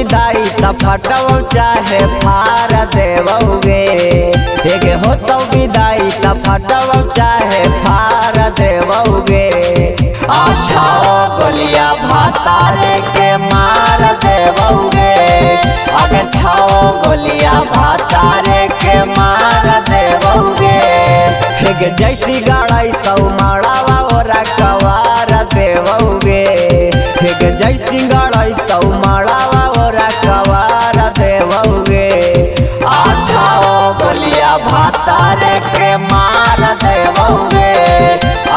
विदाई त फटवो चाहे फार देवोगे। हेगे होतो विदाई त फटवो चाहे फार देवोगे। अच्छा गोलिया भातारे के मार देवोगे। अगे छाओ गोलिया भातारे के मार देवोगे। हेगे जैसी गाड़ाई तो माड़ावा ओरा कवार देवोगे। हेगे जैसी गाड़ाई तो माड़ावा ओरा कवार देवोगे। अच्छा गोलिया भातारे के मार देवोगे।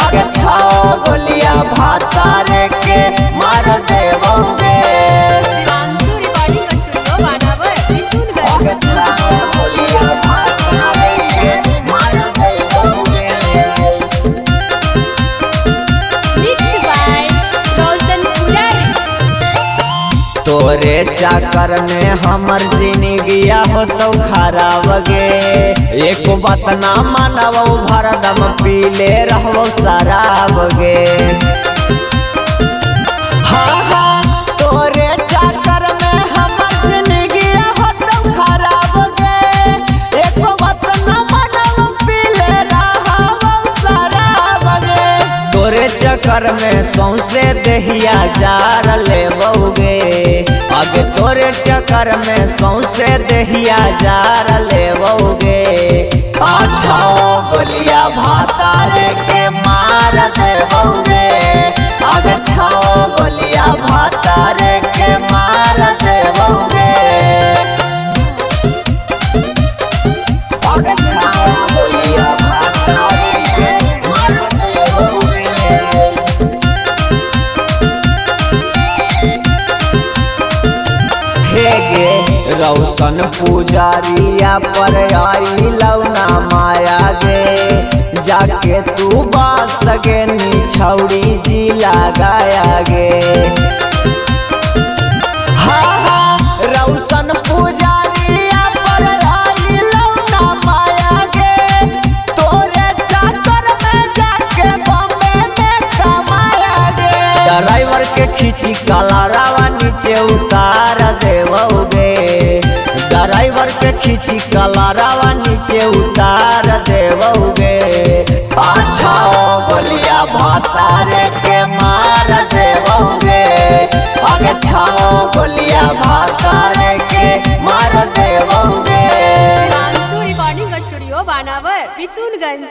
आगे छाओ गोलिया भातारे के मार देवोगे। आगे छाओ गोलिया भातारे के मार देवोगे। तोरे चाकर में हमर जिंदगिया हो तो खराब गे। एक बात ना मानवो भरदम पीले रहवो शराब गे। हाँ हाँ तोरे चाकर में हमर जिंदगिया हो तो खराब गे। एक बात ना मानवो पीले रहवो शराब गे। तोरे चक्कर में सौंसे देहिया जार लेवोगे। आगे तोरे चक्कर में सौंसे देहिया जार लेवोगे। अच्छा गोलिया भातारे के मार देवोगे। आगे छाओ गोलिया भातारे के मार देवोगे। आगे छाओ गोलिया भातारे के मार देवोगे। हेगे रौशन पुजारिया पर आई लौना माया गे। जाके तू बास गे निछौड़ी जी लगाया गे। हाँ हाँ रौशन पुजारिया पर आई लौना माया गे। तोरे चाकर में जाके बॉम्बे में कमाया गे। ड्राइवर के खींची कलरावा नीचे उतार देवोगे। ड्राइवर के खींची कलरावा नीचे उतार देवोगे। अच्छा गोलिया भातारे के मार देवोगे। आगे छाओ गोलिया भातारे के मार देवोगे। रिकॉर्डिंग स्टूडियो बानावर बिशुनगंज।